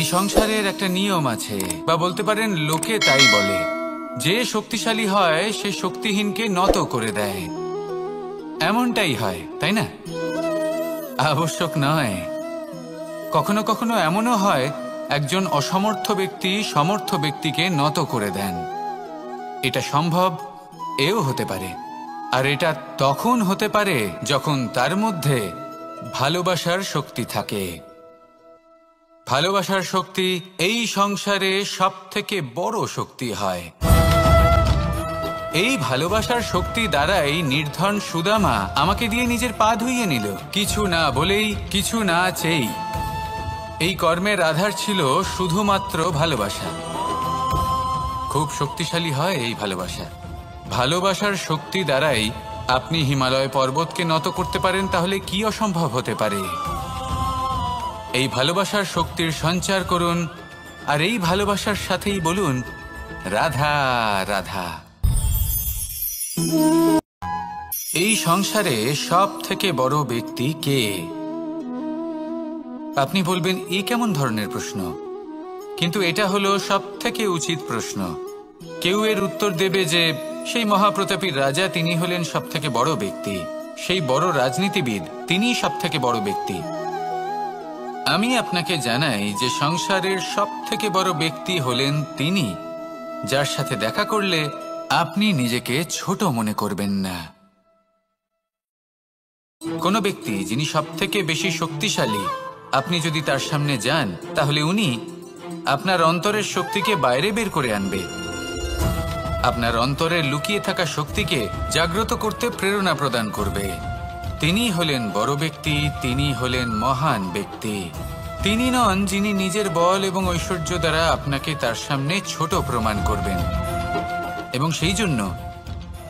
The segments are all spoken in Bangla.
এই সংসারের একটা নিয়ম আছে, বা বলতে পারেন লোকে তাই বলে, যে শক্তিশালী হয় সে শক্তিহীনকে নত করে দেয়। এমনটাই হয়, তাই না? আবশ্যক নয়। কখনো কখনো এমনও হয় একজন অসমর্থ ব্যক্তি সমর্থ ব্যক্তিকে নত করে দেন। এটা সম্ভব, এও হতে পারে। আর এটা তখন হতে পারে যখন তার মধ্যে ভালোবাসার শক্তি থাকে। ভালোবাসার শক্তি এই সংসারে সবথেকে বড় শক্তি হয়। এই ভালোবাসার শক্তি দ্বারাই নির্ধন সুদামা আমাকে দিয়ে নিজের পা ধুইয়ে নিল, কিছু না বলেই, কিছু না চেয়েই। এই কর্মের আধার ছিল শুধুমাত্র ভালোবাসা। খুব শক্তিশালী হয় এই ভালোবাসা। ভালোবাসার শক্তি দ্বারাই আপনি হিমালয় পর্বতকে নত করতে পারেন, তাহলে কি অসম্ভব হতে পারে? এই ভালোবাসার শক্তির সঞ্চার করুন, আর এই ভালোবাসার সাথেই বলুন, রাধা রাধা। এই সংসারে সব থেকে বড় ব্যক্তি কে? আপনি বলবেন, এ কেমন ধরনের প্রশ্ন? কিন্তু এটা হলো সব থেকে উচিত প্রশ্ন। কেউ এর উত্তর দেবে যে সেই মহাপ্রতাপী রাজা, তিনি হলেন সব থেকে বড় ব্যক্তি, সেই বড় রাজনীতিবিদ, তিনিই সব থেকে বড় ব্যক্তি। আমি আপনাকে জানাই যে সংসারের সব থেকে বড় ব্যক্তি হলেন তিনি, যার সাথে দেখা করলে আপনি নিজেকে ছোট মনে করবেন না। কোনো ব্যক্তি যিনি সব থেকে বেশি শক্তিশালী, আপনি যদি তার সামনে যান, তাহলে উনি আপনার অন্তরের শক্তিকে বাইরে বের করে আনবে। আপনার অন্তরে লুকিয়ে থাকা শক্তিকে জাগ্রত করতে প্রেরণা প্রদান করবে। তিনি হলেন বড় ব্যক্তি, তিনি হলেন মহান ব্যক্তি। তিনি নন যিনি নিজের বল এবং ঐশ্বর্য দ্বারা আপনাকে তার সামনে ছোট প্রমাণ করবেন। এবং সেই জন্য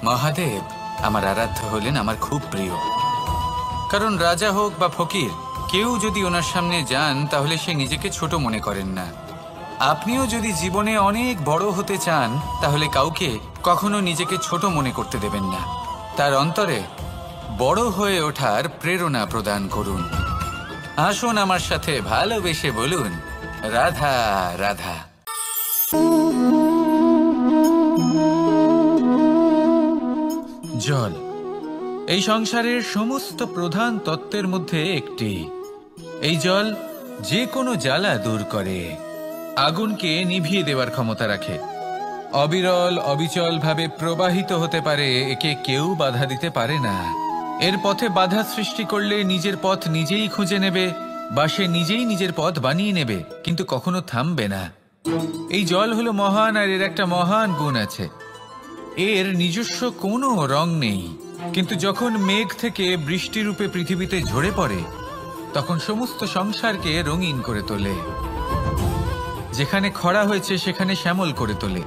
মহাদেব আমার আরাধ্য হলেন আমার খুব প্রিয়। কারণ রাজা হোক বা ফকির, কেউ যদি ওনার সামনে যান তাহলে সে নিজেকে ছোট মনে করেন না। আপনিও যদি জীবনে অনেক বড় হতে চান, তাহলে কাউকে কখনো নিজেকে ছোট মনে করতে দেবেন না। তার অন্তরে বড় হয়ে ওঠার প্রেরণা প্রদান করুন। আসুন আমার সাথে ভালোবেসে বলুন, রাধা রাধা। জল এই সংসারের সমস্ত প্রধান তত্ত্বের মধ্যে একটি। এই জল যে কোনো জ্বালা দূর করে, আগুনকে নিভিয়ে দেওয়ার ক্ষমতা রাখে, অবিরল অবিচল ভাবে প্রবাহিত হতে পারে, একে কেউ বাধা দিতে পারে না। এর পথে বাধা সৃষ্টি করলে নিজের পথ নিজেই খুঁজে নেবে, বা সে নিজেই নিজের পথ বানিয়ে নেবে, কিন্তু কখনো থামবে না। এই জল হলো মহান, আর এর একটা মহান গুণ আছে, এর নিজস্ব কোনো রং নেই। কিন্তু যখন মেঘ থেকে বৃষ্টিরূপে পৃথিবীতে ঝরে পড়ে, তখন সমস্ত সংসারকে রঙিন করে তোলে। যেখানে খরা হয়েছে সেখানে শ্যামল করে তোলে।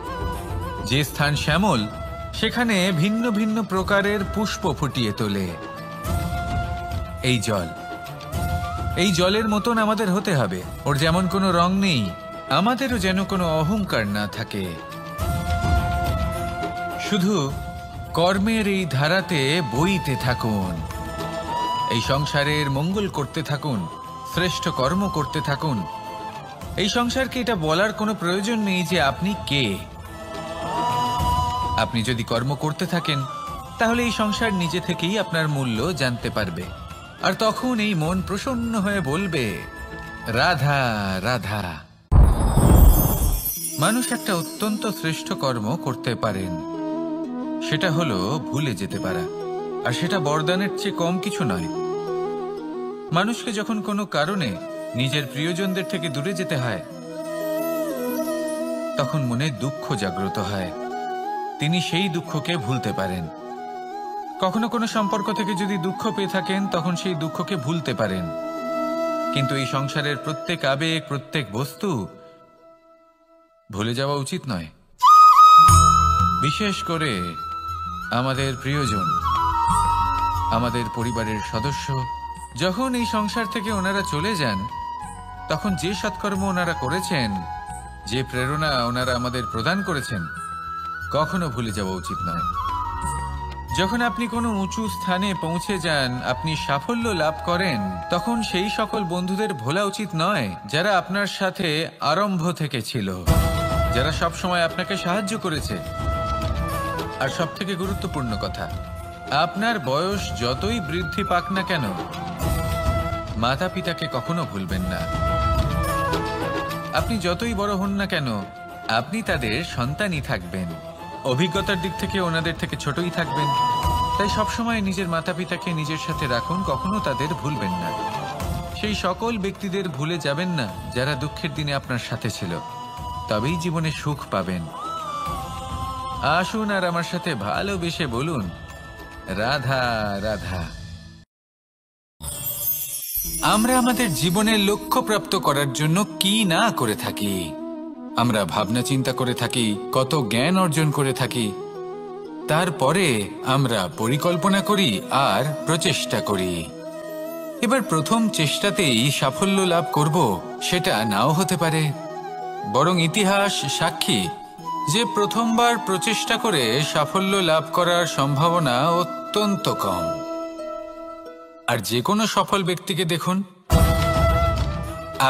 যে স্থান শ্যামল, সেখানে ভিন্ন ভিন্ন প্রকারের পুষ্প ফুটিয়ে তোলে। এই জল, এই জলের মতন আমাদের হতে হবে। ওর যেমন কোনো রং নেই, আমাদেরও যেন কোনো অহংকার না থাকে। শুধু কর্মের এই ধারাতে বইতে থাকুন, এই সংসারের মঙ্গল করতে থাকুন, শ্রেষ্ঠ কর্ম করতে থাকুন। এই সংসারকে এটা বলার কোনো প্রয়োজন নেই যে আপনি কে। আপনি যদি কর্ম করতে থাকেন, তাহলে এই সংসার নিজে থেকেই আপনার মূল্য জানতে পারবে। আর তখন এই মন প্রসন্ন হয়ে বলবে, রাধা রাধা। মানুষ একটা অত্যন্ত শ্রেষ্ঠ কর্ম করতে পারেন, সেটা হলো ভুলে যেতে পারা। আর সেটা বরদানের চেয়ে কম কিছু নয়। মানুষকে যখন কোনো কারণে নিজের প্রিয়জনদের থেকে দূরে যেতে হয়, তখন মনে দুঃখ জাগ্রত হয়। তিনি সেই দুঃখকে ভুলতে পারেন। কখনো কোনো সম্পর্ক থেকে যদি দুঃখ পেয়ে থাকেন, তখন সেই দুঃখকে ভুলতে পারেন। কিন্তু এই সংসারের প্রত্যেক আবেগ, প্রত্যেক বস্তু ভুলে যাওয়া উচিত নয়। বিশেষ করে আমাদের প্রিয়জন, আমাদের পরিবারের সদস্য, যখন এই সংসার থেকে ওনারা চলে যান, তখন যে সৎকর্ম ওনারা করেছেন, যে প্রেরণা ওনারা আমাদের প্রদান করেছেন, কখনো ভুলে যাওয়া উচিত নয়। যখন আপনি কোনো উঁচু স্থানে পৌঁছে যান, আপনি সাফল্য লাভ করেন, তখন সেই সকল বন্ধুদের ভোলা উচিত নয় যারা আপনার সাথে আরম্ভ থেকে ছিল, যারা সব সময় আপনাকে সাহায্য করেছে। আর সবথেকে গুরুত্বপূর্ণ কথা, আপনার বয়স যতই বৃদ্ধি পাক না কেন, মাতা পিতাকে কখনো ভুলবেন না। আপনি যতই বড় হন না কেন, আপনি তাদের সন্তানই থাকবেন। অভিজ্ঞতার দিক থেকে ওনাদের থেকে ছোটই থাকবেন। তাই সবসময় নিজের মাতা পিতাকে নিজের সাথে রাখুন, কখনো তাদের ভুলবেন না। সেই সকল ব্যক্তিদের ভুলে যাবেন না যারা দুঃখের দিনে আপনার সাথে ছিল, তবেই জীবনে সুখ পাবেন। আসুন আর আমার সাথে ভালোবেসে বলুন, রাধা রাধা। আমরা আমাদের জীবনের লক্ষ্য প্রাপ্ত করার জন্য কি না করে থাকি। আমরা ভাবনা চিন্তা করে থাকি, কত জ্ঞান অর্জন করে থাকি, তারপরে আমরা পরিকল্পনা করি আর প্রচেষ্টা করি। এবার প্রথম চেষ্টাতেই সাফল্য লাভ করব সেটা নাও হতে পারে, বরং ইতিহাস সাক্ষী যে প্রথমবার প্রচেষ্টা করে সাফল্য লাভ করার সম্ভাবনা অত্যন্ত কম। আর যে কোনো সফল ব্যক্তিকে দেখুন,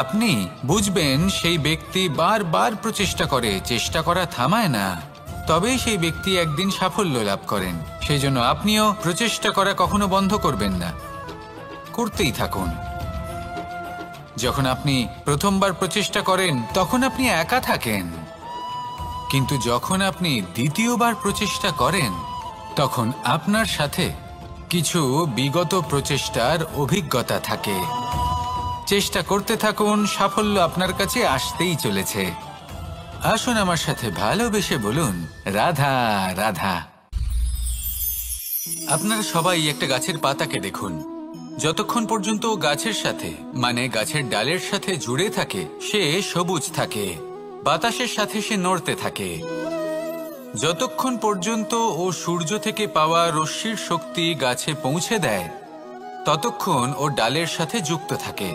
আপনি বুঝবেন সেই ব্যক্তি বারবার প্রচেষ্টা করে, চেষ্টা করা থামায় না, তবেই সেই ব্যক্তি একদিন সাফল্য লাভ করেন। সেই জন্য আপনিও প্রচেষ্টা করা কখনো বন্ধ করবেন না, করতেই থাকুন। যখন আপনি প্রথমবার প্রচেষ্টা করেন তখন আপনি একা থাকেন, কিন্তু যখন আপনি দ্বিতীয়বার প্রচেষ্টা করেন তখন আপনার সাথে কিছু বিগত প্রচেষ্টার অভিজ্ঞতা থাকে। চেষ্টা করতে থাকুন, সাফল্য আপনার কাছে আসতেই চলেছে। আসুন আমার সাথে ভালোবেসে বলুন, রাধা রাধা। আপনারা সবাই একটা গাছের পাতাকে দেখুন, যতক্ষণ পর্যন্ত গাছের সাথে মানে গাছের ডালের সাথে জুড়ে থাকে সে সবুজ থাকে, বাতাসের সাথে সে নড়তে থাকে। যতক্ষণ পর্যন্ত ও সূর্য থেকে পাওয়া রশ্মির শক্তি গাছে পৌঁছে দেয় ততক্ষণ ও ডালের সাথে যুক্ত থাকে।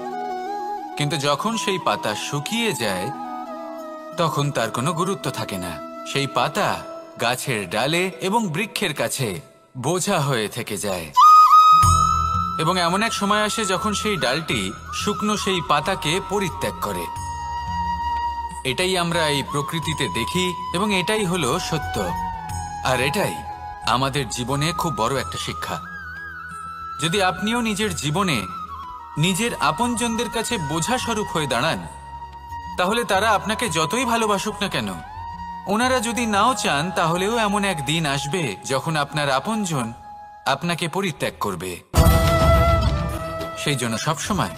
কিন্তু যখন সেই পাতা শুকিয়ে যায় তখন তার কোনো গুরুত্ব থাকে না। সেই পাতা গাছের ডালে এবং বৃক্ষের কাছে বোঝা হয়ে থেকে যায়। এবং এমন এক সময় আসে যখন সেই ডালটি শুকনো সেই পাতাকে পরিত্যাগ করে। এটাই আমরা এই প্রকৃতিতে দেখি এবং এটাই হলো সত্য। আর এটাই আমাদের জীবনে খুব বড় একটা শিক্ষা। যদি আপনিও নিজের জীবনে নিজের আপনজনদের কাছে বোঝা স্বরূপ হয়ে দাঁড়ান, তাহলে তারা আপনাকে যতই ভালোবাসুক না কেন, ওনারা যদি নাও চান তাহলেও এমন এক দিন আসবে যখন আপনার আপনজন আপনাকে পরিত্যাগ করবে। সেই জন্য সবসময়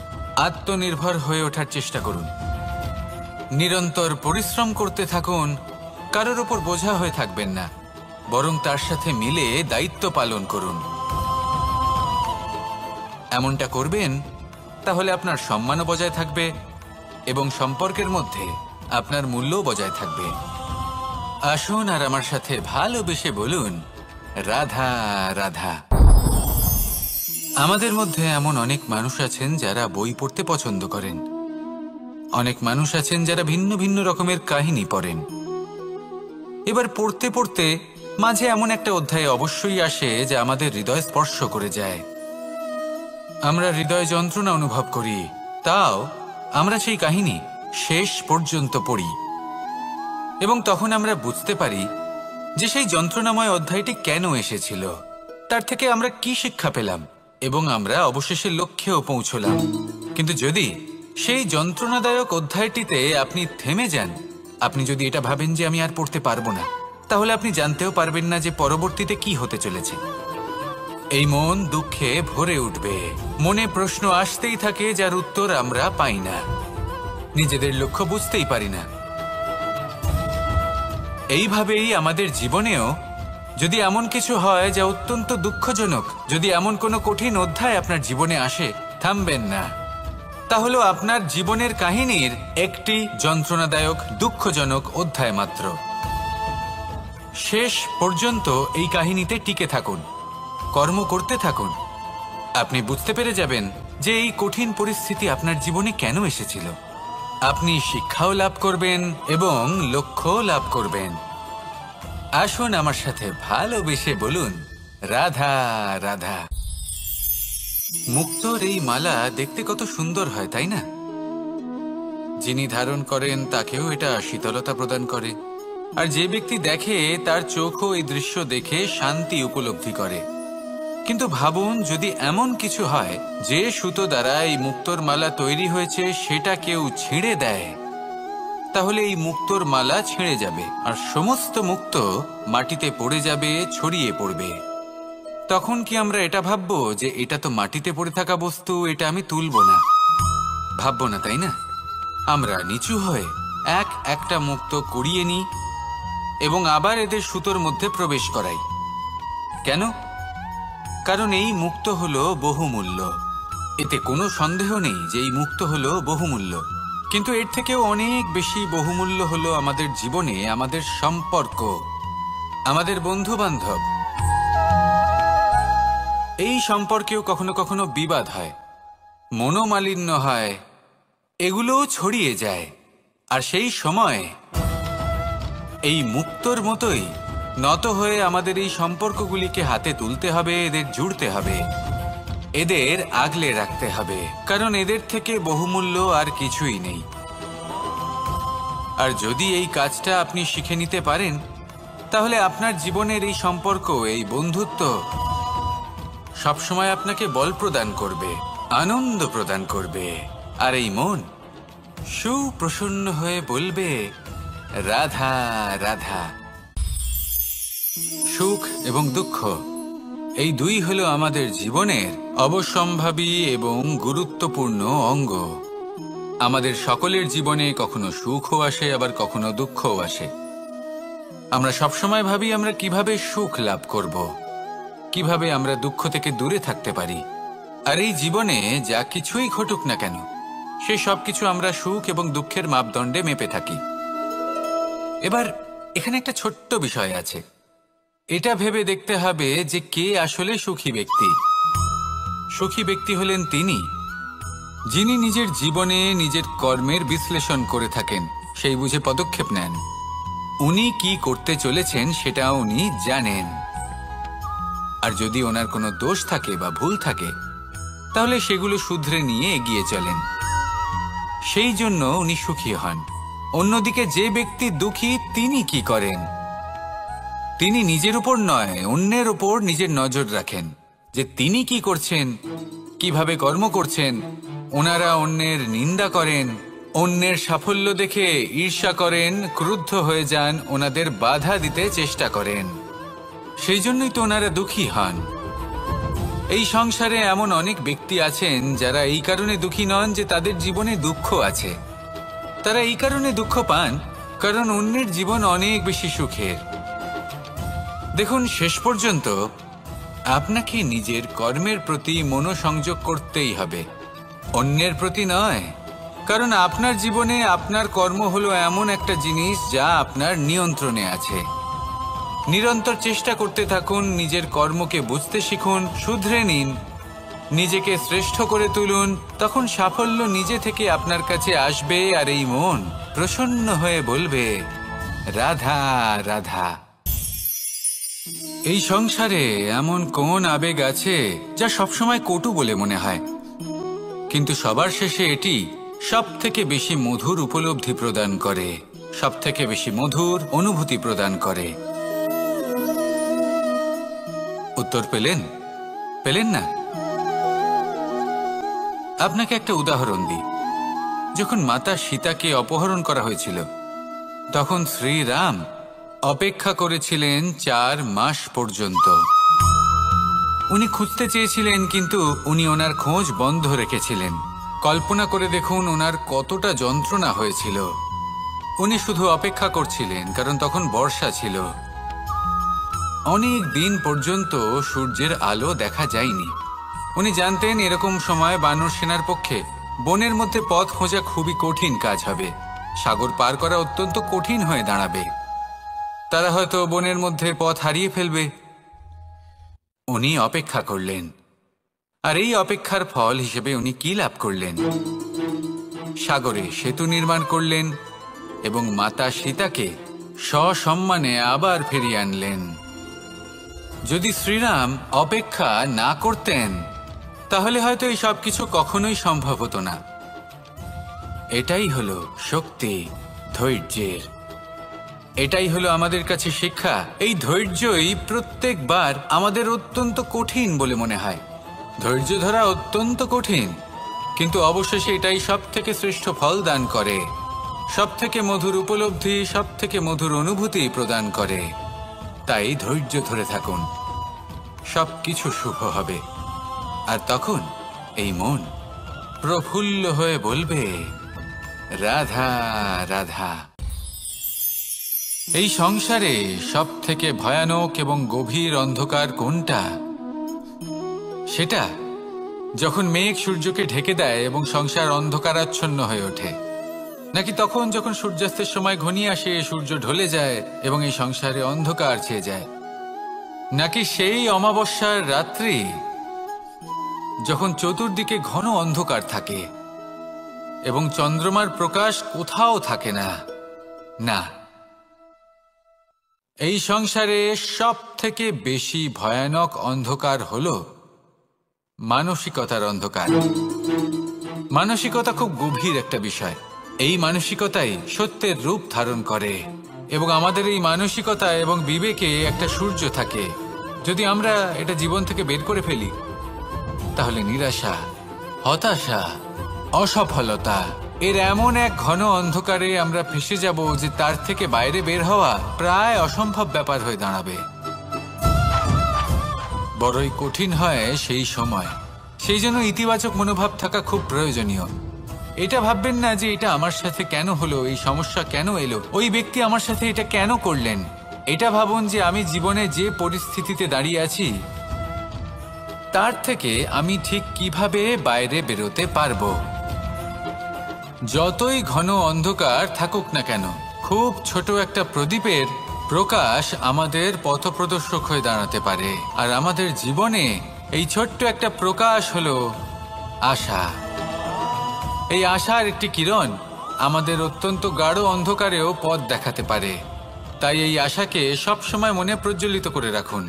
আত্মনির্ভর হয়ে ওঠার চেষ্টা করুন, নিরন্তর পরিশ্রম করতে থাকুন, কারোর ওপর বোঝা হয়ে থাকবেন না, বরং তার সাথে মিলে দায়িত্ব পালন করুন। এমনটা করবেন তাহলে আপনার সম্মানও বজায় থাকবে এবং সম্পর্কের মধ্যে আপনার মূল্যও বজায় থাকবে। আসুন আর আমার সাথে ভালোবেসে বলুন, রাধা রাধা। আমাদের মধ্যে এমন অনেক মানুষ আছেন যারা বই পড়তে পছন্দ করেন, অনেক মানুষ আছেন যারা ভিন্ন ভিন্ন রকমের কাহিনী পড়েন। এবার পড়তে পড়তে মাঝে এমন একটা অধ্যায় অবশ্যই আসে যা আমাদের হৃদয় স্পর্শ করে যায়। আমরা হৃদয় যন্ত্রণা অনুভব করি, তাও আমরা সেই কাহিনী শেষ পর্যন্ত পড়ি এবং তখন আমরা বুঝতে পারি যে সেই যন্ত্রণাময় অধ্যায়টি কেন এসেছিল, তার থেকে আমরা কি শিক্ষা পেলাম এবং আমরা অবশেষে লক্ষ্যেও পৌঁছলাম। কিন্তু যদি সেই যন্ত্রণাদায়ক অধ্যায়টিতে আপনি থেমে যান, আপনি যদি এটা ভাবেন যে আমি আর পড়তে পারবো না, তাহলে আপনি জানতেও পারবেন না যে পরবর্তীতে কি হতে চলেছে। এই মন দুঃখে ভরে উঠবে, মনে প্রশ্ন আসতেই থাকে যার উত্তর আমরা পাই না, নিজেদের লক্ষ্য বুঝতেই পারি না। এইভাবেই আমাদের জীবনেও যদি এমন কিছু হয় যা অত্যন্ত দুঃখজনক, যদি এমন কোনো কঠিন অধ্যায় আপনার জীবনে আসে, থামবেন না। তাহলে আপনার জীবনের কাহিনীর একটি যন্ত্রণাদায়ক দুঃখজনক অধ্যায় মাত্র। শেষ পর্যন্ত এই কাহিনীতে টিকে থাকুন, কর্ম করতে থাকুন। আপনি বুঝতে পেরে যাবেন যে এই কঠিন পরিস্থিতি আপনার জীবনে কেন এসেছিল। আপনি শিক্ষাও লাভ করবেন এবং লক্ষ্যও লাভ করবেন। আসুন আমার সাথে ভালোবেসে বলুন, রাধা রাধা। মুক্তোর এই মালা দেখতে কত সুন্দর হয়, তাই না? যিনি ধারণ করেন তাকেও এটা শীতলতা প্রদান করে, আর যে ব্যক্তি দেখে তার চোখও এই দৃশ্য দেখে শান্তি উপলব্ধি করে। কিন্তু ভাবুন, যদি এমন কিছু হয় যে সুতো দ্বারা এই মুক্তোর মালা তৈরি হয়েছে সেটা কেউ ছিঁড়ে দেয়, তাহলে এই মুক্তোর মালা ছিঁড়ে যাবে আর সমস্ত মুক্তো মাটিতে পড়ে যাবে, ছড়িয়ে পড়বে। তখন কি আমরা এটা ভাববো যে এটা তো মাটিতে পড়ে থাকা বস্তু, এটা আমি তুলব না? ভাববো না, তাই না? আমরা নিচু হয়ে একটা মুক্তো কুড়িয়ে নিই এবং আবার এদের সুতোর মধ্যে প্রবেশ করাই। কেন? কারণ এই মুক্তো হলো বহুমূল্য। এতে কোনো সন্দেহ নেই যে এই মুক্তো হলো বহুমূল্য। কিন্তু এর থেকেও অনেক বেশি বহুমূল্য হলো আমাদের জীবনে আমাদের সম্পর্ক, আমাদের বন্ধু বান্ধব। এই সম্পর্কেও কখনো কখনো বিবাদ হয়, মনোমালিন্য হয়, এগুলোও ছড়িয়ে যায়। আর সেই সময় এই মুক্তোর মতোই নত হয়ে আমাদের এই সম্পর্কগুলিকে হাতে তুলতে হবে, এদের জুড়তে হবে, এদের আগলে রাখতে হবে, কারণ এদের থেকে বহুমূল্য আর কিছুই নেই। আর যদি এই কাজটা আপনি শিখে নিতে পারেন, তাহলে আপনার জীবনের এই সম্পর্ক, এই বন্ধুত্ব সবসময় আপনাকে বল প্রদান করবে, আনন্দ প্রদান করবে, আর এই মন সুপ্রসন্ন হয়ে বলবে রাধা রাধা। সুখ এবং দুঃখ এই দুই হলো আমাদের জীবনের অবশ্যম্ভাবী এবং গুরুত্বপূর্ণ অঙ্গ। আমাদের সকলের জীবনে কখনো সুখও আসে, আবার কখনো দুঃখও আসে। আমরা সবসময় ভাবি আমরা কিভাবে সুখ লাভ করব, কিভাবে আমরা দুঃখ থেকে দূরে থাকতে পারি। আর এই জীবনে যা কিছুই ঘটুক না কেন, সে সবকিছু আমরা সুখ এবং দুঃখের মাপদণ্ডে মেপে থাকি। এবার এখানে একটা ছোট্ট বিষয় আছে, এটা ভেবে দেখতে হবে যে কে আসলে সুখী ব্যক্তি। সুখী ব্যক্তি হলেন তিনি যিনি নিজের জীবনে নিজের কর্মের বিশ্লেষণ করে থাকেন, সেই বুঝে পদক্ষেপ নেন। উনি কি করতে চলেছেন সেটা উনি জানেন, আর যদি ওনার কোনো দোষ থাকে বা ভুল থাকে তাহলে সেগুলো শুধরে নিয়ে এগিয়ে চলেন। সেই জন্য উনি সুখী হন। অন্যদিকে যে ব্যক্তি দুঃখী, তিনি কি করেন? তিনি নিজের উপর নয়, অন্যের উপর নিজের নজর রাখেন যে তিনি কি করছেন, কিভাবে কর্ম করছেন। ওনারা অন্যের নিন্দা করেন, অন্যের সাফল্য দেখে ঈর্ষা করেন, ক্রুদ্ধ হয়ে যান, ওনাদের বাধা দিতে চেষ্টা করেন। সেই জন্যই তো ওনারা দুঃখী হন। এই সংসারে এমন অনেক ব্যক্তি আছেন যারা এই কারণে দুঃখী নন যে তাদের জীবনে দুঃখ আছে। তারা এই কারণে দুঃখ পান কারণ অন্যের জীবন অনেক বেশি সুখের। দেখুন, শেষ পর্যন্ত আপনাকে নিজের কর্মের প্রতি মনোসংযোগ করতেই হবে, অন্যের প্রতি নয়। কারণ আপনার জীবনে আপনার কর্ম হলো এমন একটা জিনিস যা আপনার নিয়ন্ত্রণে আছে। নিরন্তর চেষ্টা করতে থাকুন, নিজের কর্মকে বুঝতে শিখুন, শুধরে নিন, নিজেকে শ্রেষ্ঠ করে তুলুন। তখন সাফল্য নিজে থেকে আপনার কাছে আসবে, আর এই মন প্রসন্ন হয়ে বলবে রাধা রাধা। এই সংসারে এমন কোন আবেগ আছে যা সবসময় কটু বলে মনে হয়, কিন্তু সবার শেষে এটি সব থেকে বেশি মধুর উপলব্ধি প্রদান করে, সব থেকে বেশি মধুর অনুভূতি প্রদান করে। উত্তর পেলেন? পেলেন না? আপনাকে একটা উদাহরণ দিই। যখন মাতা সীতাকে অপহরণ করা হয়েছিল, তখন শ্রীরাম অপেক্ষা করেছিলেন 4 মাস পর্যন্ত। উনি খুঁজতে চেয়েছিলেন, কিন্তু উনি ওনার খোঁজ বন্ধ রেখেছিলেন। কল্পনা করে দেখুন ওনার কতটা যন্ত্রণা হয়েছিল। উনি শুধু অপেক্ষা করছিলেন, কারণ তখন বর্ষা ছিল। অনেক দিন পর্যন্ত সূর্যের আলো দেখা যায়নি। উনি জানতেন এরকম সময় বানর সেনার পক্ষে বনের মধ্যে পথ খোঁজা খুবই কঠিন কাজ হবে, সাগর পার করা অত্যন্ত কঠিন হয়ে দাঁড়াবে। তারা হয়তো বনের মধ্যে পথ হারিয়ে ফেলবে। উনি অপেক্ষা করলেন, আর এই অপেক্ষার ফল হিসেবে উনি কি লাভ করলেন? সাগরে সেতু নির্মাণ করলেন এবং মাতা সীতাকে সসম্মানে আবার ফিরিয়ে আনলেন। যদি শ্রীরাম অপেক্ষা না করতেন তাহলে হয়তো এই সব কিছু কখনোই সম্ভব হতো না। এটাই হলো শক্তি ধৈর্যের। এটাই হলো আমাদের কাছে শিক্ষা। এই ধৈর্যই প্রত্যেকবার আমাদের অত্যন্ত কঠিন বলে মনে হয়। ধৈর্য ধরা অত্যন্ত কঠিন, কিন্তু অবশেষে এটাই সব থেকে শ্রেষ্ঠ ফল দান করে, সব থেকে মধুর উপলব্ধি, সব থেকে মধুর অনুভূতি প্রদান করে। তাই ধৈর্য ধরে থাকুন, সব কিছু শুভ হবে। আর তখন এই মন প্রফুল্ল হয়ে বলবে, রাধা রাধা। এই সংসারে সব থেকে ভয়ানক এবং গভীর অন্ধকার কোনটা? সেটা যখন মেঘ সূর্যকে ঢেকে দেয় এবং সংসার অন্ধকারাচ্ছন্ন হয়ে ওঠে, নাকি তখন যখন সূর্যাস্তের সময় ঘনিয়ে আসে, সূর্য ঢলে যায় এবং এই সংসারে অন্ধকার ছেয়ে যায়, নাকি সেই অমাবস্যার রাত্রি যখন চতুর্দিকে ঘন অন্ধকার থাকে এবং চন্দ্রমার প্রকাশ কোথাও থাকে না? না, এই সংসারে সব থেকে বেশি ভয়ানক অন্ধকার হলো মানসিকতার অন্ধকার। মানসিকতা খুব গভীর একটা বিষয়। এই মানসিকতাই সত্যের রূপ ধারণ করে এবং আমাদের এই মানসিকতা এবং বিবেকে একটা সূর্য থাকে। যদি আমরা এটা জীবন থেকে বের করে ফেলি তাহলে নিরাশা, হতাশা, অসফলতা এর এমন এক ঘন অন্ধকারে আমরা ফেসে যাব যে তার থেকে বাইরে বের হওয়া প্রায় অসম্ভব ব্যাপার হয়ে দাঁড়াবে। বড়ই কঠিন হয় সেই সময়। সেই জন্য ইতিবাচক মনোভাব থাকা খুব প্রয়োজনীয়। এটা ভাববেন না যে এটা আমার সাথে কেন হলো, এই সমস্যা কেন এলো, ওই ব্যক্তি আমার সাথে এটা কেন করলেন। এটা ভাবুন যে আমি জীবনে যে পরিস্থিতিতে দাঁড়িয়ে আছি তার থেকে আমি ঠিক কিভাবে বাইরে বেরোতে পারবো। যতই ঘন অন্ধকার থাকুক না কেন, খুব ছোট একটা প্রদীপের প্রকাশ আমাদের পথপ্রদর্শক হয়ে দাঁড়াতে পারে। আর আমাদের জীবনে এই ছোট্ট একটা প্রকাশ হলো আশা। এই আশার একটি কিরণ আমাদের অত্যন্ত গাঢ় অন্ধকারেও পথ দেখাতে পারে। তাই এই আশাকে সব সময় মনে প্রজ্বলিত করে রাখুন।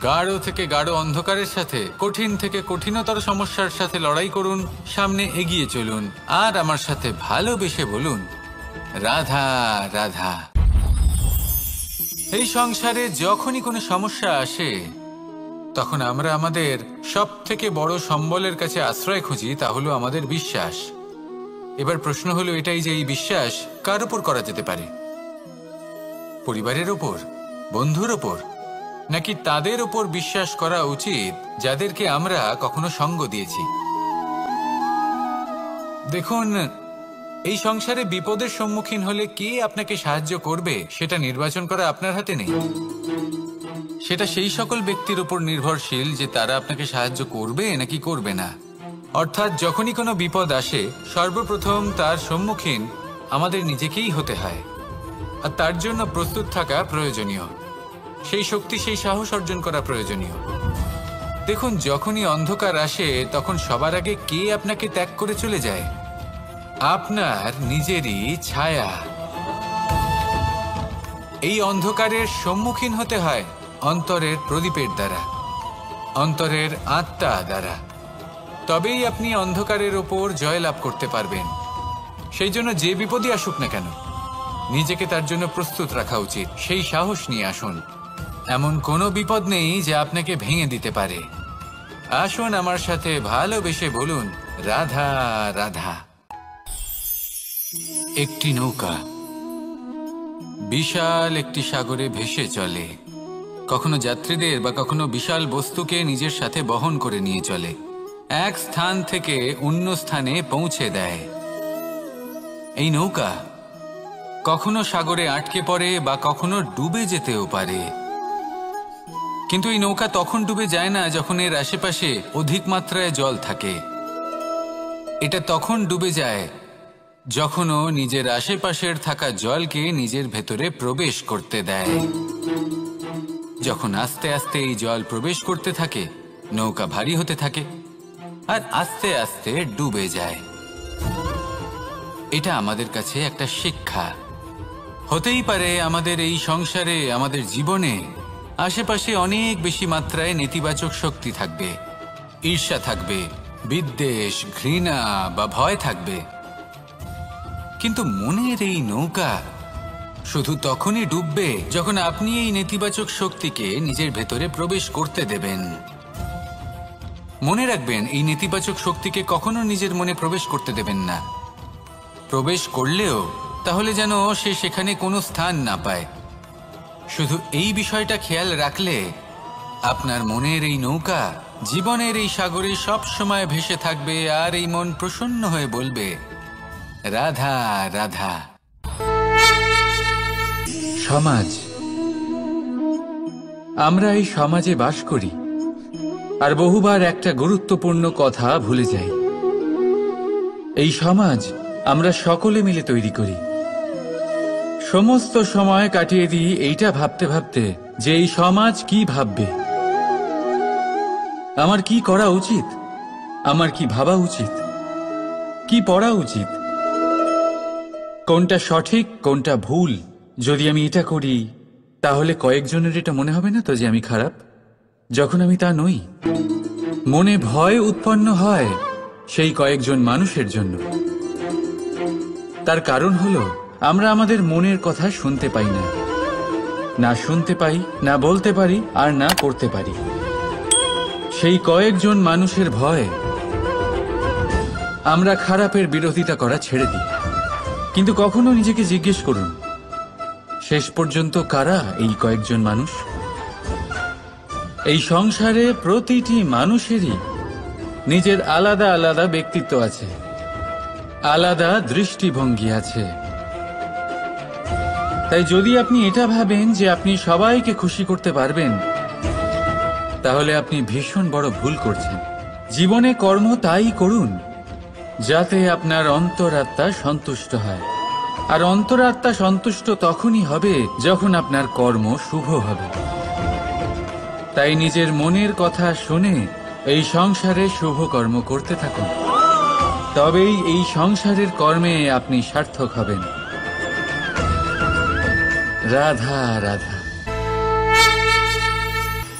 গাঢ় থেকে গাঢ় অন্ধকারের সাথে, কঠিন থেকে কঠিনতর সমস্যার সাথে লড়াই করুন, সামনে এগিয়ে চলুন, আর আমার সাথে ভালোবেসে বলুন, রাধা রাধা। এই সংসারে যখনই কোনো সমস্যা আসে তখন আমরা আমাদের সব থেকে বড় সম্বলের কাছে আশ্রয় খুঁজি, তা হলো আমাদের বিশ্বাস। এবার প্রশ্ন হলো এটাই যে এই বিশ্বাস কার উপর করা যেতে পারে? পরিবারের ওপর, বন্ধুর ওপর, নাকি তাদের ওপর বিশ্বাস করা উচিত যাদেরকে আমরা কখনো সঙ্গ দিয়েছি? দেখুন, এই সংসারে বিপদের সম্মুখীন হলে কে আপনাকে সাহায্য করবে সেটা নির্বাচন করা আপনার হাতে নেই। সেটা সেই সকল ব্যক্তির উপর নির্ভরশীল যে তারা আপনাকে সাহায্য করবে নাকি করবে না। অর্থাৎ যখনই কোনো বিপদ আসে সর্বপ্রথম তার সম্মুখীন আমাদের নিজেকেই হতে হয়, আর তার জন্য প্রস্তুত থাকা প্রয়োজনীয়। সেই শক্তি, সেই সাহস অর্জন করা প্রয়োজনীয়। দেখুন, যখনই অন্ধকার আসে তখন সবার আগে কে আপনাকে ত্যাগ করে চলে যায়? আপনার নিজেরই ছায়া। এই অন্ধকারের সম্মুখীন হতে হয় অন্তরের প্রদীপের দ্বারা, অন্তরের আত্মা দ্বারা। তবেই আপনি অন্ধকারের ওপর জয়লাভ করতে পারবেন। সেই জন্য যে বিপদই আসুক না কেন নিজেকে তার জন্য প্রস্তুত রাখা উচিত। সেই সাহস নিয়ে আসুন। এমন কোনো বিপদ নেই যে আপনাকে ভেঙে দিতে পারে। আসুন আমার সাথে ভালোবেসে বলুন, রাধা রাধা। একটি নৌকা বিশাল একটি সাগরে ভেসে চলে। কখনো যাত্রীদের বা কখনো বিশাল বস্তুকে নিজের সাথে বহন করে নিয়ে চলে, এক স্থান থেকে অন্য স্থানে পৌঁছে দেয়। এই নৌকা কখনো সাগরে আটকে পড়ে বা কখনো ডুবে যেতেও পারে, কিন্তু এই নৌকা তখন ডুবে যায় না যখন এর আশেপাশে অধিক মাত্রায় জল থাকে। এটা তখন ডুবে যায় যখন ও নিজের আশেপাশের থাকা জলকে নিজের ভেতরে প্রবেশ করতে দেয়। যখন আস্তে আস্তে এই জল প্রবেশ করতে থাকে নৌকা ভারী হতে থাকে আর আস্তে আস্তে ডুবে যায়। এটা আমাদের কাছে একটা শিক্ষা। হতেই পারে আমাদের এই সংসারে, আমাদের জীবনে আশেপাশে অনেক বেশি মাত্রায় নেতিবাচক শক্তি থাকবে, ঈর্ষা থাকবে, বিদ্বেষ, ঘৃণা বা ভয় থাকবে। কিন্তু মনের এই নৌকা শুধু তখনই ডুববে যখন আপনি এই নেতিবাচক শক্তিকে নিজের ভেতরে প্রবেশ করতে দেবেন। মনে রাখবেন, এই নেতিবাচক শক্তিকে কখনো নিজের মনে প্রবেশ করতে দেবেন না। প্রবেশ করলেও তাহলে যেন সে সেখানে কোনো স্থান না পায়। শুধু এই বিষয়টা খেয়াল রাখলে আপনার মনের এই নৌকা জীবনের এই সাগরে সব সময় ভেসে থাকবে, আর এই মন প্রসন্ন হয়ে বলবে, রাধা রাধা। সমাজ, আমরা এই সমাজে বাস করি আর বহুবার একটা গুরুত্বপূর্ণ কথা ভুলে যাই। এই সমাজ আমরা সকলে মিলে তৈরি করি। সমস্ত সময় কাটিয়ে দিই এইটা ভাবতে ভাবতে যে এই সমাজ কি ভাববে, আমার কি করা উচিত, আমার কি ভাবা উচিত, কি পড়া উচিত, কোনটা সঠিক কোনটা ভুল। যদি আমি এটা করি তাহলে কয়েকজনের এটা মনে হবে না তো যে আমি খারাপ, যখন আমি তা নই। মনে ভয় উৎপন্ন হয় সেই কয়েকজন মানুষের জন্য। তার কারণ হলো আমরা আমাদের মনের কথা শুনতে পাই না, না শুনতে পাই, না বলতে পারি, আর না করতে পারি। সেই কয়েকজন মানুষের ভয় আমরা খারাপের বিরোধিতা করা ছেড়ে দিই। কিন্তু কখনো নিজেকে জিজ্ঞেস করুন, শেষ পর্যন্ত কারা এই কয়েকজন মানুষ? এই সংসারে প্রতিটি মানুষেরই নিজের আলাদা আলাদা ব্যক্তিত্ব আছে, আলাদা দৃষ্টিভঙ্গি আছে। তাই যদি আপনি এটা ভাবেন যে আপনি সবাইকে খুশি করতে পারবেন, তাহলে আপনি ভীষণ বড় ভুল করছেন। জীবনে কর্ম তাই করুন যাতে আপনার অন্তরাত্মা সন্তুষ্ট হয়, আর অন্তরাত্মা সন্তুষ্ট তখনই হবে যখন আপনার কর্ম শুভ হবে। তাই নিজের মনের কথা শুনে এই সংসারে শুভ কর্ম করতে থাকুন, তবেই এই সংসারের কর্মে আপনি সার্থক হবেন। রাধা রাধা।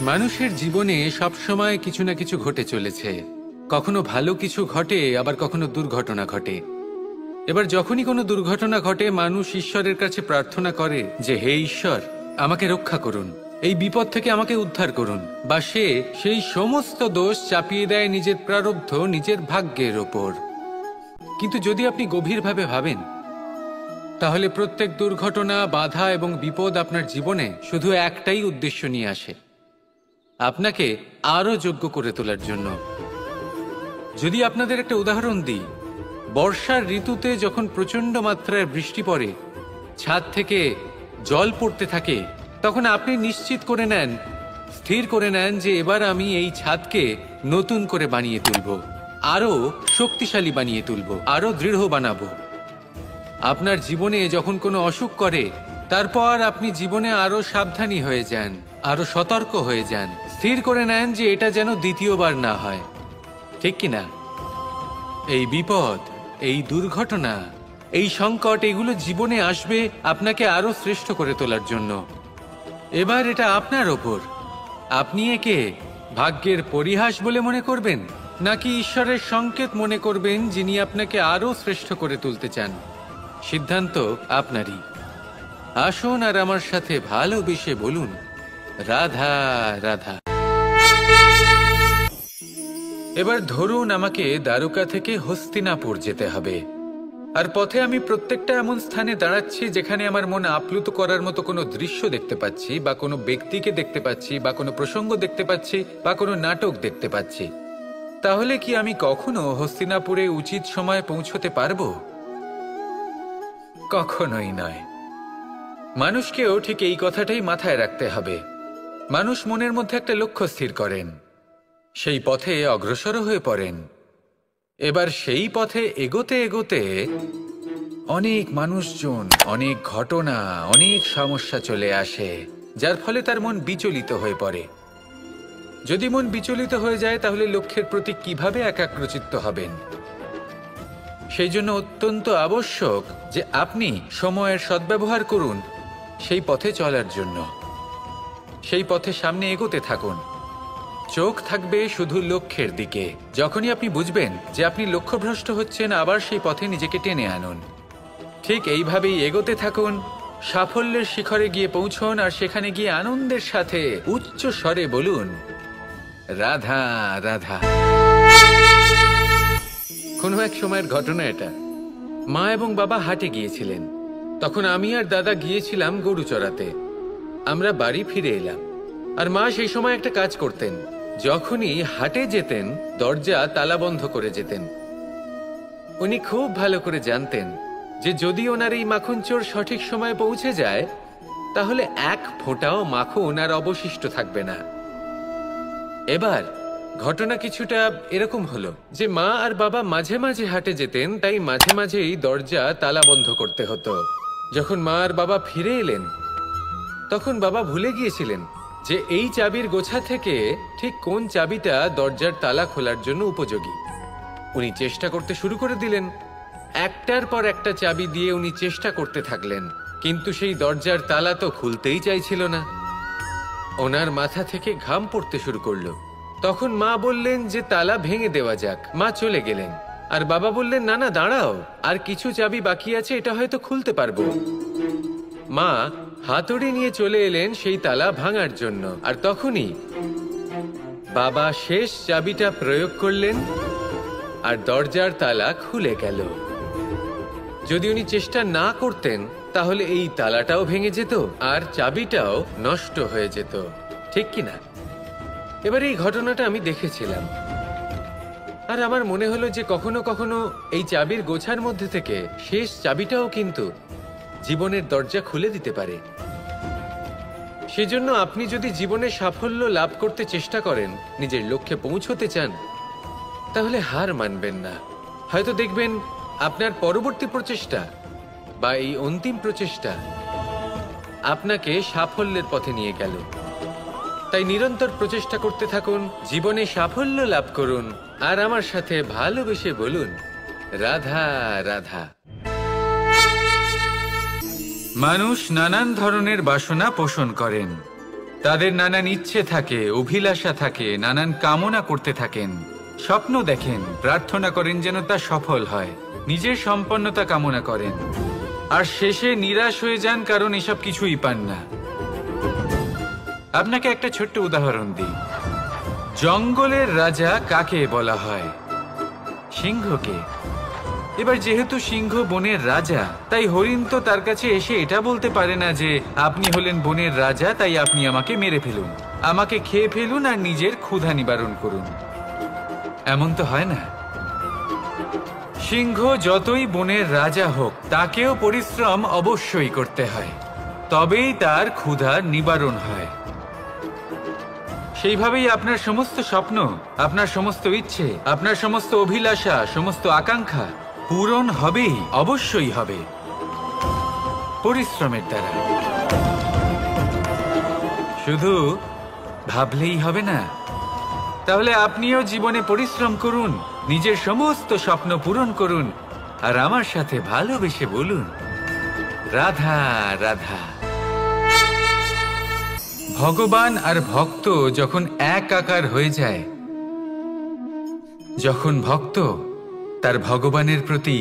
মানুষের জীবনে সবসময় কিছু না কিছু ঘটে চলেছে। কখনো ভালো কিছু ঘটে, আবার কখনো দুর্ঘটনা ঘটে। এবার যখনই কোনো দুর্ঘটনা ঘটে, মানুষ ঈশ্বরের কাছে প্রার্থনা করে যে, হে ঈশ্বর, আমাকে রক্ষা করুন, এই বিপদ থেকে আমাকে উদ্ধার করুন। বা সে সেই সমস্ত দোষ চাপিয়ে দেয় নিজের প্রারব্ধ, নিজের ভাগ্যের ওপর। কিন্তু যদি আপনি গভীরভাবে ভাবেন, তাহলে প্রত্যেক দুর্ঘটনা, বাধা এবং বিপদ আপনার জীবনে শুধু একটাই উদ্দেশ্য নিয়ে আসে, আপনাকে আরো যোগ্য করে তোলার জন্য। যদি আপনাদের একটা উদাহরণ দিই, বর্ষার ঋতুতে যখন প্রচন্ড মাত্রায় বৃষ্টি পড়ে, ছাদ থেকে জল পড়তে থাকে, তখন আপনি নিশ্চিত করে নেন, স্থির করে নেন যে এবার আমি এই ছাদকে নতুন করে বানিয়ে তুলব, আরো শক্তিশালী বানিয়ে তুলব, আরো দৃঢ় বানাবো। আপনার জীবনে যখন কোনো অসুখ করে, তারপর আপনি জীবনে আরো সাবধানী হয়ে যান, আরো সতর্ক হয়ে যান, স্থির করে নেন যে এটা যেন দ্বিতীয়বার না হয়, ঠিক কিনা? এই বিপদ, এই দুর্ঘটনা, এই সংকট, এগুলো জীবনে আসবে আপনাকে আরো শ্রেষ্ঠ করে তোলার জন্য। এবার এটা আপনার ওপর। আপনি একে ভাগ্যের পরিহাস বলে মনে করবেন, নাকি ঈশ্বরের সংকেত মনে করবেন, যিনি আপনাকে আরো শ্রেষ্ঠ করে তুলতে চান? সিদ্ধান্ত আপনারই। আসুন আর আমার সাথে ভালোবেসে বলুন, রাধা রাধা। এবার ধরুন আমাকে দ্বারকা থেকে হস্তিনাপুর যেতে হবে, আর পথে আমি প্রত্যেকটা এমন স্থানে দাঁড়াচ্ছি যেখানে আমার মন আপ্লুত করার মতো কোনো দৃশ্য দেখতে পাচ্ছি, বা কোনো ব্যক্তিকে দেখতে পাচ্ছি, বা কোনো প্রসঙ্গ দেখতে পাচ্ছি, বা কোনো নাটক দেখতে পাচ্ছি। তাহলে কি আমি কখনো হস্তিনাপুরে উচিত সময়ে পৌঁছতে পারবো? কখনোই নয়। মানুষকেও ঠিক এই কথাটাই মাথায় রাখতে হবে। মানুষ মনের মধ্যে একটা লক্ষ্য স্থির করেন, সেই পথে অগ্রসর হয়ে পড়েন। এবার সেই পথে এগোতে এগোতে অনেক মানুষজন, অনেক ঘটনা, অনেক সমস্যা চলে আসে, যার ফলে তার মন বিচলিত হয়ে পড়ে। যদি মন বিচলিত হয়ে যায়, তাহলে লক্ষ্যের প্রতি কিভাবে একাগ্রচিত্ত হবেন? সেই জন্য অত্যন্ত আবশ্যক যে আপনি সময়ের সদ্ব্যবহার করুন সেই পথে চলার জন্য। সেই পথে সামনে এগোতে থাকুন। চোখ থাকবে শুধু লক্ষ্যের দিকে। যখনই আপনি বুঝবেন যে আপনি লক্ষ্যভ্রষ্ট হচ্ছেন, আবার সেই পথে নিজেকে টেনে আনুন। ঠিক এইভাবেই এগোতে থাকুন, সাফল্যের শিখরে গিয়ে পৌঁছন, আর সেখানে গিয়ে আনন্দের সাথে উচ্চ স্বরে বলুন, রাধা রাধা। কোনো এক সময়ের ঘটনা এটা। মা এবং বাবা হাটে গিয়েছিলেন। তখন আমি আর দাদা গিয়েছিলাম গরু চড়াতে। আমরা বাড়ি ফিরে এলাম, আর মা সেই সময় একটা কাজ করতেন। যখনই হাটে যেতেন, দরজা তালা বন্ধ করে যেতেন। উনি খুব ভালো করে জানতেন যে যদি ওনার এই মাখন চোর সঠিক সময়ে পৌঁছে যায়, তাহলে এক ফোঁটাও মাখন আর অবশিষ্ট থাকবে না। এবার ঘটনা কিছুটা এরকম হলো যে মা আর বাবা মাঝে মাঝে হাটে যেতেন, তাই মাঝে মাঝেই দরজা তালা বন্ধ করতে হতো। যখন মা আর বাবা ফিরে এলেন, তখন বাবা ভুলে গিয়েছিলেন যে এই চাবির গোছা থেকে ঠিক কোন চাবিটা দরজার তালা খোলার জন্য উপযোগী। উনি চেষ্টা করতে শুরু করে দিলেন। একটার পর একটা চাবি দিয়ে উনি চেষ্টা করতে থাকলেন, কিন্তু সেই দরজার তালা তো খুলতেই চাইছিল না। ওনার মাথা থেকে ঘাম পড়তে শুরু করলো। তখন মা বললেন যে তালা ভেঙে দেওয়া যাক। মা চলে গেলেন, আর বাবা বললেন, না না দাঁড়াও, আর কিছু চাবি বাকি আছে, এটা হয়তো খুলতে পারবো। মা হাতুড়ি নিয়ে চলে এলেন সেই তালা ভাঙার জন্য, আর তখনই বাবা শেষ চাবিটা প্রয়োগ করলেন, আর দরজার তালা খুলে গেল। যদি উনি চেষ্টা না করতেন, তাহলে এই তালাটাও ভেঙে যেত আর চাবিটাও নষ্ট হয়ে যেত, ঠিক কিনা? এবার এই ঘটনাটা আমি দেখেছিলাম, আর আমার মনে হলো যে কখনো কখনো এই চাবির গোছার মধ্যে থেকে শেষ চাবিটাও কিন্তু জীবনের দরজা খুলে দিতে পারে। সেজন্য আপনি যদি জীবনে সাফল্য লাভ করতে চেষ্টা করেন, নিজের লক্ষ্যে পৌঁছতে চান, তাহলে হার মানবেন না। হয়তো দেখবেন আপনার পরবর্তী প্রচেষ্টা বা এই অন্তিম প্রচেষ্টা আপনাকে সাফল্যের পথে নিয়ে গেল। তাই নিরন্তর প্রচেষ্টা করতে থাকুন, জীবনে সাফল্য লাভ করুন, আর আমার সাথে ভালোবেসে বলুন, রাধা রাধা। মানুষ নানান ধরনের বাসনা পোষণ করেন। তাদের নানান ইচ্ছে থাকে, অভিলাষা থাকে, নানান কামনা করতে থাকেন, স্বপ্ন দেখেন, প্রার্থনা করেন যেন তা সফল হয়, নিজের সম্পন্নতা কামনা করেন, আর শেষে নিরাশ হয়ে যান কারণ এসব কিছুই পান না। আপনাকে একটা ছোট্ট উদাহরণ দিই। জঙ্গলের রাজা কাকে বলা হয়? সিংহকে। এবার যেহেতু সিংহ বনের রাজা, তাই হরিণ তো তার কাছে এসে এটা বলতে পারে না যে আপনি হলেন বনের রাজা, তাই আপনি আমাকে মেরে ফেলুন, আমাকে খেয়ে ফেলুন আর নিজের ক্ষুধা নিবারণ করুন। এমন তো হয় না। সিংহ যতই বনের রাজা হোক, তাকেও পরিশ্রম অবশ্যই করতে হয়, তবেই তার ক্ষুধার নিবারণ হয়। সেইভাবেই আপনার সমস্ত স্বপ্ন, আপনার সমস্ত ইচ্ছে, আপনার সমস্ত অভিলাষা, সমস্ত আকাঙ্ক্ষা পূরণ হবেই, অবশ্যই হবে, পরিশ্রমের দ্বারা। শুধু ভাবলেই হবে না। তাহলে আপনিও জীবনে পরিশ্রম করুন, নিজের সমস্ত স্বপ্ন পূরণ করুন, আর আমার সাথে ভালোবেসে বলুন, রাধা রাধা। ভগবান আর ভক্ত যখন একাকার হয়ে যায়, যখন ভক্ত তার ভগবানের প্রতি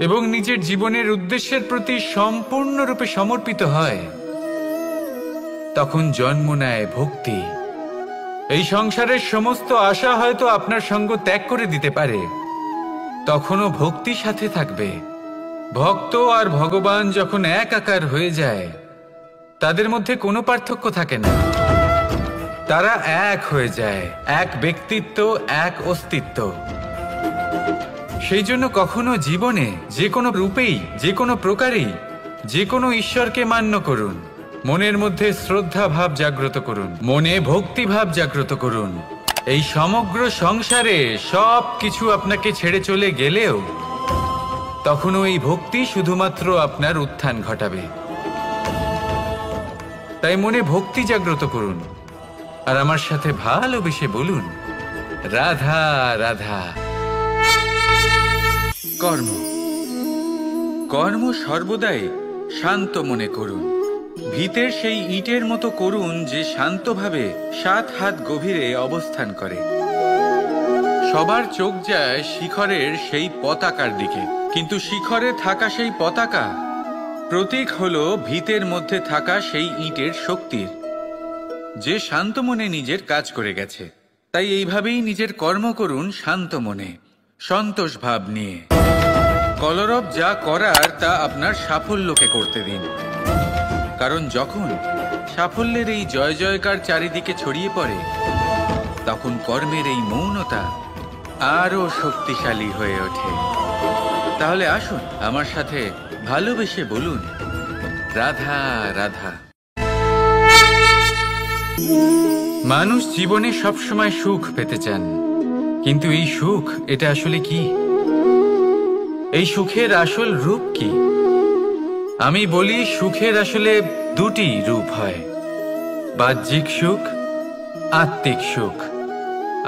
এবং নিজের জীবনের উদ্দেশ্যের প্রতি সম্পূর্ণরূপে সমর্পিত হয়, তখন জন্ম নেয় ভক্তি। এই সংসারের সমস্ত আশা হয়তো আপনার সঙ্গ ত্যাগ করে দিতে পারে, তখনও ভক্তি সাথে থাকবে। ভক্ত আর ভগবান যখন একাকার হয়ে যায়, তাদের মধ্যে কোনো পার্থক্য থাকে না। তারা এক হয়ে যায়, এক ব্যক্তিত্ব, এক অস্তিত্ব। সেই জন্য কখনো জীবনে যে কোনো রূপেই, যে কোনো প্রকারেই, যে কোনো ঈশ্বরকে মান্য করুন, মনের মধ্যে শ্রদ্ধা ভাব জাগ্রত করুন, মনে ভক্তি ভাব জাগ্রত করুন। এই সমগ্র সংসারে সব কিছু আপনাকে ছেড়ে চলে গেলেও তখনও এই ভক্তি শুধুমাত্র আপনার উত্থান ঘটাবে। তাই মনে ভক্তি জাগ্রত করুন, আর আমার সাথে ভালোবেসে বলুন, রাধা রাধা। কর্ম, কর্ম সর্বদাই শান্ত মনে করুন, ভিতের সেই ইটের মতো করুন যে শান্তভাবে 7 হাত গভীরে অবস্থান করে। সবার চোখ যায় শিখরের সেই পতাকার দিকে, কিন্তু শিখরে থাকা সেই পতাকা প্রতীক হলো ভিতের মধ্যে থাকা সেই ইটের শক্তির, যে শান্ত মনে নিজের কাজ করে গেছে। তাই এইভাবেই নিজের কর্ম করুন শান্ত মনে, সন্তোষ ভাব নিয়ে। কলরব যা করার তা আপনার সাফল্যকে করতে দিন, কারণ যখন সাফল্যের এই জয় জয়কার চারিদিকে ছড়িয়ে পড়ে, তখন কর্মের এই মৌনতা আরো শক্তিশালী হয়ে ওঠে। তাহলে আসুন আমার সাথে ভালোবেসে বলুন, রাধা রাধা। মানুষ জীবনে সবসময় সুখ পেতে চান, কিন্তু এই সুখ এটা আসলে কি? এই সুখের আসল রূপ কি? আমি বলি, সুখের আসলে দুটি রূপ হয়, বাহ্যিক সুখ, আত্মিক সুখ।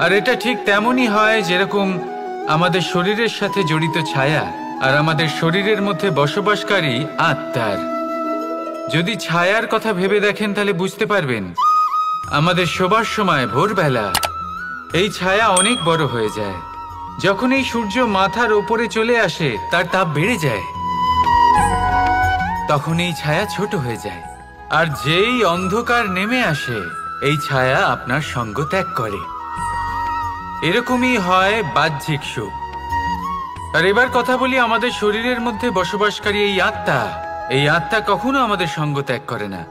আর এটা ঠিক তেমনই হয় যেরকম আমাদের শরীরের সাথে জড়িত ছায়া আর আমাদের শরীরের মধ্যে বসবাসকারী আত্মার। যদি ছায়ার কথা ভেবে দেখেন তাহলে বুঝতে পারবেন, আমাদের শোবার সময় ভোরবেলা এই ছায়া অনেক বড় হয়ে যায়। যখন এই সূর্য মাথার ওপরে চলে আসে, তার তাপ বেড়ে যায়, তখন এই ছায়া ছোট হয়ে যায়। আর যেই অন্ধকার নেমে আসে, এই ছায়া আপনার সঙ্গ ত্যাগ করে। এরকমই হয় বাহ্যিক সুখ। আর এবার কথা বলি আমাদের শরীরের মধ্যে বসবাসকারী এই আত্মা। এই আত্মা কখনো আমাদের সঙ্গ ত্যাগ করে না,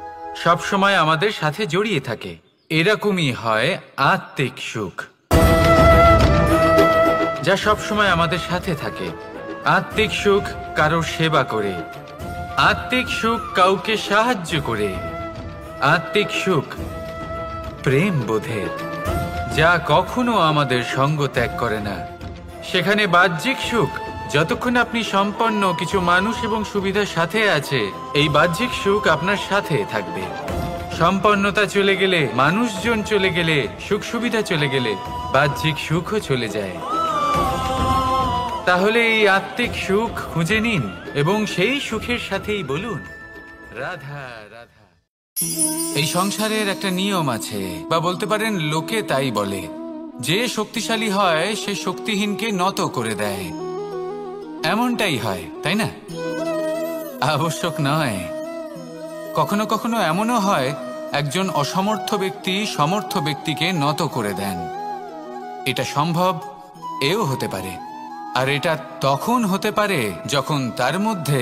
সব সময় আমাদের সাথে জড়িয়ে থাকে। এরকমই হয় আত্মিক সুখ, যা সব সময় আমাদের সাথে থাকে। আত্মিক সুখ কারোর সেবা করে, আত্মিক সুখ কাউকে সাহায্য করে, আত্মিক সুখ প্রেম বোধের, যা কখনো আমাদের সঙ্গ ত্যাগ করে না। সেখানে বাহ্যিক সুখ, যতক্ষণ আপনি সম্পন্ন কিছু মানুষ এবং সুবিধার সাথে আছে, এই বাহ্যিক সুখ আপনার সাথে থাকবে। সম্পন্নতা চলে গেলে, মানুষজন চলে গেলে, সুখ সুবিধা চলে গেলে, বাহ্যিক সুখও চলে যায়। তাহলে এই আত্মিক সুখ খুঁজে নিন এবং সেই সুখের সাথেই বলুন, রাধা রাধা। এই সংসারের একটা নিয়ম আছে, বা বলতে পারেন লোকে তাই বলে, যে শক্তিশালী হয় সে শক্তিহীনকে নত করে দেয়। এমনটাই হয়, তাই না? আবশ্যক নয়, কখনো কখনো এমনও হয় একজন অসমর্থ ব্যক্তি সমর্থ ব্যক্তিকে নত করে দেন। এটা সম্ভব, এও হতে পারে। আর এটা তখন হতে পারে যখন তার মধ্যে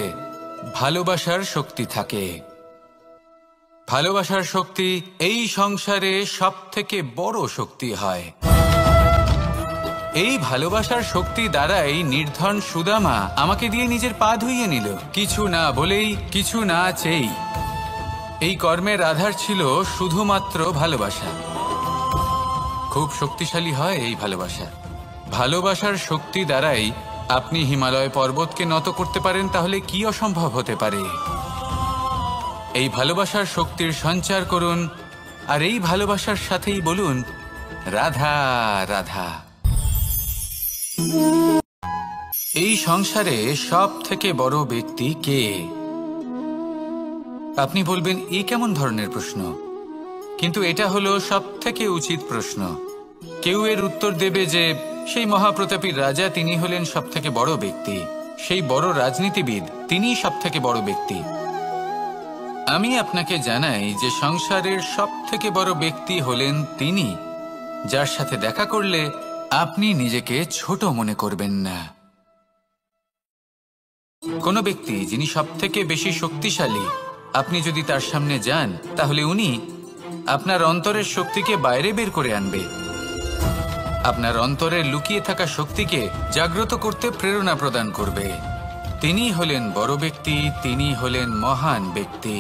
ভালোবাসার শক্তি থাকে। ভালোবাসার শক্তি এই সংসারে সবথেকে বড় শক্তি হয়। এই ভালোবাসার শক্তি দ্বারাই নির্ধন সুদামা আমাকে দিয়ে নিজের পা ধুইয়ে নিল, কিছু না বলেই, কিছু না চেয়েই। এই কর্মের আধার ছিল শুধুমাত্র ভালোবাসা। খুব শক্তিশালী হয় এই ভালোবাসা। ভালোবাসার শক্তি দ্বারাই আপনি হিমালয় পর্বতকে নত করতে পারেন, তাহলে কি অসম্ভব হতে পারে? এই ভালোবাসার শক্তির সঞ্চার করুন, আর এই ভালোবাসার সাথেই বলুন, রাধা রাধা। এই সংসারে সব থেকে বড় ব্যক্তি কে? আপনি বলবেন, এ কেমন ধরনের প্রশ্ন? কিন্তু এটা হলো সব থেকে উচিত প্রশ্ন। কেউ এর উত্তর দেবে যে সেই মহাপ্রতাপী রাজা, তিনি হলেন সব থেকে বড় ব্যক্তি, সেই বড় রাজনীতিবিদ, তিনিই সব থেকে বড় ব্যক্তি। আমি আপনাকে জানাই যে সংসারের সব থেকে বড় ব্যক্তি হলেন তিনি, যার সাথে দেখা করলে আপনি নিজেকে ছোট মনে করবেন না। কোনো ব্যক্তি যিনি সব থেকে বেশি শক্তিশালী, আপনি যদি তার সামনে যান, তাহলে উনি আপনার অন্তরের শক্তিকে বাইরে বের করে আনবে, আপনার অন্তরে লুকিয়ে থাকা শক্তিকে জাগ্রত করতে প্রেরণা প্রদান করবে। তিনি হলেন বড় ব্যক্তি, তিনি হলেন মহান ব্যক্তি।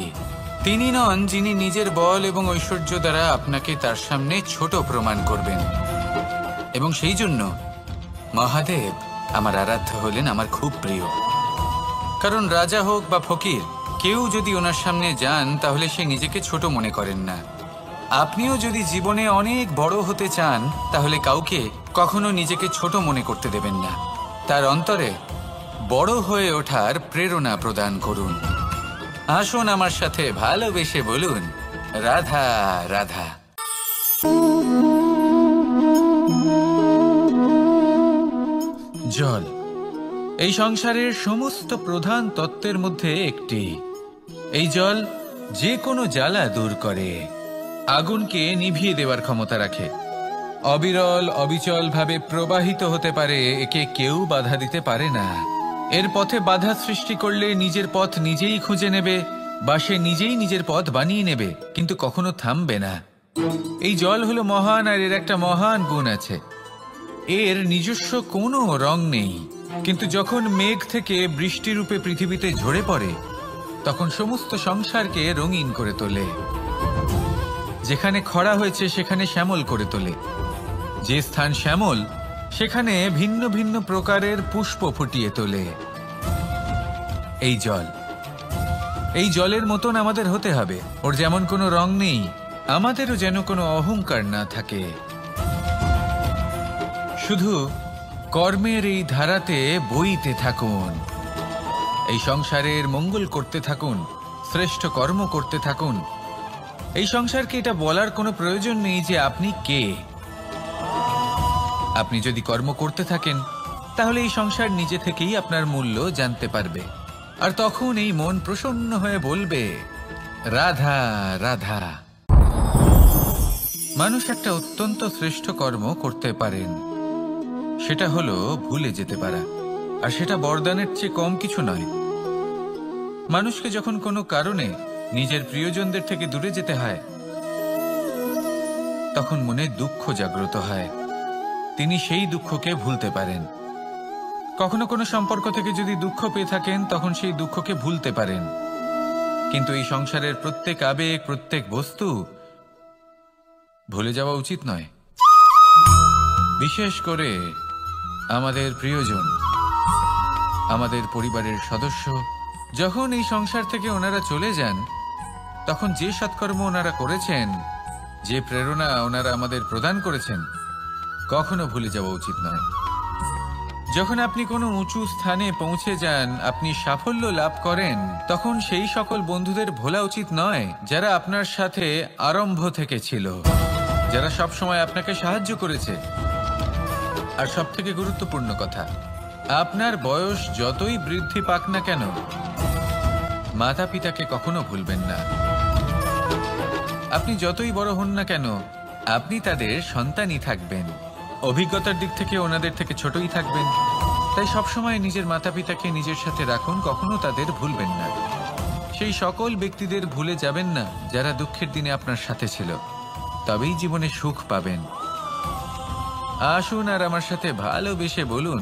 তিনি নন যিনি নিজের বল এবং ঐশ্বর্য দ্বারা আপনাকে তার সামনে ছোট প্রমাণ করবেন। এবং সেই জন্য মহাদেব আমার আরাধ্য হলেন আমার খুব প্রিয়। কারণ রাজা হোক বা ফকির, কেউ যদি ওনার সামনে যান তাহলে সে নিজেকে ছোট মনে করেন না। আপনিও যদি জীবনে অনেক বড় হতে চান, তাহলে কাউকে কখনো নিজেকে ছোট মনে করতে দেবেন না। তার অন্তরে বড় হয়ে ওঠার প্রেরণা প্রদান করুন। আসুন আমার সাথে ভালোবেসে বলুন, রাধা রাধা। জল এই সংসারের সমস্ত প্রধান তত্ত্বের মধ্যে একটি। এই জল যে কোনো জ্বালা দূর করে, আগুনকে নিভিয়ে দেওয়ার ক্ষমতা রাখে, অবিরল অবিচল ভাবে প্রবাহিত হতে পারে, একে কেউ বাধা দিতে পারে না। এর পথে বাধা সৃষ্টি করলে নিজের পথ নিজেই খুঁজে নেবে বা সে নিজেই নিজের পথ বানিয়ে নেবে, কিন্তু কখনো থামবে না। এই জল হলো মহান, আর এর একটা মহান গুণ আছে, এর নিজস্ব কোনো রং নেই। কিন্তু যখন মেঘ থেকে বৃষ্টি রূপে পৃথিবীতে ঝরে পড়ে, তখন সমস্ত সংসারকে রঙিন করে তোলে। যেখানে খরা হয়েছে সেখানে শ্যামল করে তোলে, যে স্থান শ্যামল সেখানে ভিন্ন ভিন্ন প্রকারের পুষ্প ফুটিয়ে তোলে। এই জলের মতন আমাদের হতে হবে। ওর যেমন কোনো রং নেই, আমাদেরও যেন কোনো অহংকার না থাকে। শুধু কর্মের এই ধারাতে বইতে থাকুন, এই সংসারের মঙ্গল করতে থাকুন, শ্রেষ্ঠ কর্ম করতে থাকুন। এই সংসারকে এটা বলার কোনো প্রয়োজন নেই যে আপনি কে। আপনি যদি কর্ম করতে থাকেন, তাহলে এই সংসার নিজে থেকেই আপনার মূল্য জানতে পারবে, আর তখন এই মন প্রসন্ন হয়ে বলবে, রাধা রাধা। মানুষ একটা অত্যন্ত শ্রেষ্ঠ কর্ম করতে পারেন, সেটা হলো ভুলে যেতে পারা, আর সেটা বরদানের চেয়ে কম কিছু নয়। মানুষকে যখন কোনো কারণে নিজের প্রিয়জনদের থেকে দূরে যেতে হয়, তখন মনে দুঃখ জাগ্রত হয়, তিনি সেই দুঃখকে ভুলতে পারেন। কখনো কোনো সম্পর্ক থেকে যদি দুঃখ পেয়ে থাকেন, তখন সেই দুঃখকে ভুলতে পারেন। কিন্তু এই সংসারের প্রত্যেক আবেগ, প্রত্যেক বস্তু ভুলে যাওয়া উচিত নয়। বিশেষ করে আমাদের প্রিয়জন, আমাদের পরিবারের সদস্য, যখন এই সংসার থেকে ওনারা চলে যান, তখন যে সৎকর্ম ওনারা করেছেন, যে প্রেরণা ওনারা আমাদের প্রদান করেছেন, কখনো ভুলে যাওয়া উচিত নয়। যখন আপনি কোনো উঁচু স্থানে পৌঁছে যান, আপনি সাফল্য লাভ করেন, তখন সেই সকল বন্ধুদের ভোলা উচিত নয় যারা আপনার সাথে আরম্ভ থেকে ছিল, যারা সব সময় আপনাকে সাহায্য করেছে। আর সব থেকে গুরুত্বপূর্ণ কথা, আপনার বয়স যতই বৃদ্ধি পাক না কেন, মাতা পিতাকে কখনো ভুলবেন না। আপনি যতই বড় হন না কেন, আপনি তাদের সন্তানই থাকবেন, অভিজ্ঞতার দিক থেকে ওনাদের থেকে ছোটই থাকবেন। তাই সবসময় নিজের মাতা পিতাকে নিজের সাথে রাখুন, কখনো তাদের ভুলবেন না। সেই সকল ব্যক্তিদের ভুলে যাবেন না যারা দুঃখের দিনে আপনার সাথে ছিল, তবেই জীবনে সুখ পাবেন। আসুন আর আমার সাথে ভালোবেসে বলুন,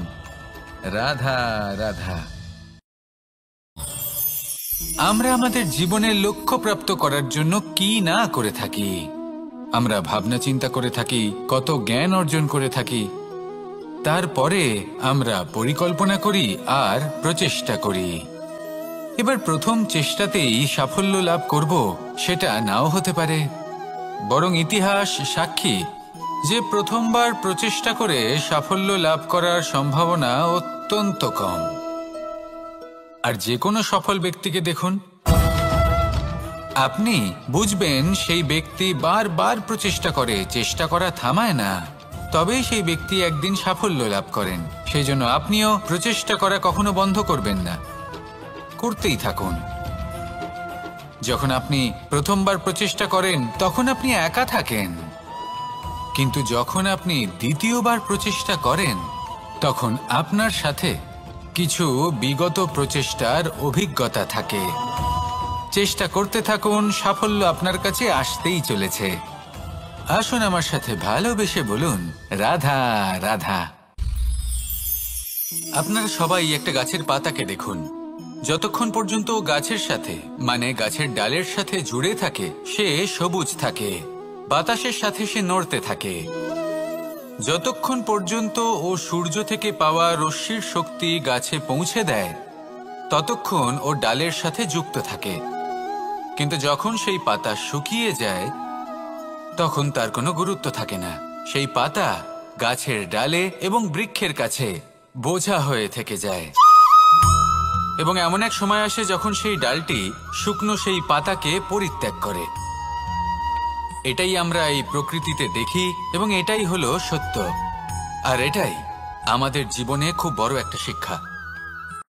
রাধা রাধা। আমরা আমাদের জীবনের লক্ষ্য প্রাপ্ত করার জন্য কি না করে থাকি। আমরা ভাবনা চিন্তা করে থাকি, কত জ্ঞান অর্জন করে থাকি, তারপরে আমরা পরিকল্পনা করি আর প্রচেষ্টা করি। এবার প্রথম চেষ্টাতেই সাফল্য লাভ করব সেটা নাও হতে পারে, বরং ইতিহাস সাক্ষী যে প্রথমবার প্রচেষ্টা করে সাফল্য লাভ করার সম্ভাবনা অত্যন্ত কম। আর যে কোনো সফল ব্যক্তিকে দেখুন, আপনি বুঝবেন সেই ব্যক্তি বারবার প্রচেষ্টা করে, চেষ্টা করা থামায় না, তবেই সেই ব্যক্তি একদিন সাফল্য লাভ করেন। সেই জন্য আপনিও প্রচেষ্টা করা কখনো বন্ধ করবেন না, করতেই থাকুন। যখন আপনি প্রথমবার প্রচেষ্টা করেন, তখন আপনি একা থাকেন, কিন্তু যখন আপনি দ্বিতীয়বার প্রচেষ্টা করেন, তখন আপনার সাথে কিছু বিগত প্রচেষ্টার অভিজ্ঞতা থাকে। চেষ্টা করতে থাকুন, সাফল্য আপনার কাছে আসতেই চলেছে। আসুন আমার সাথে ভালোবেসে বলুন, রাধা রাধা। আপনারা সবাই একটা গাছের পাতাকে দেখুন, যতক্ষণ পর্যন্ত গাছের সাথে, মানে গাছের ডালের সাথে জুড়ে থাকে, সে সবুজ থাকে, বাতাসের সাথে সে নড়তে থাকে। যতক্ষণ পর্যন্ত ও সূর্য থেকে পাওয়া রশ্মির শক্তি গাছে পৌঁছে দেয়, ততক্ষণ ও ডালের সাথে যুক্ত থাকে। কিন্তু যখন সেই পাতা শুকিয়ে যায়, তখন তার কোনো গুরুত্ব থাকে না। সেই পাতা গাছের ডালে এবং বৃক্ষের কাছে বোঝা হয়ে থেকে যায়। এবং এমন এক সময় আসে যখন সেই ডালটি শুকনো সেই পাতাকে পরিত্যাগ করে। এটাই আমরা এই প্রকৃতিতে দেখি এবং এটাই হলো সত্য। আর এটাই আমাদের জীবনে খুব বড় একটা শিক্ষা।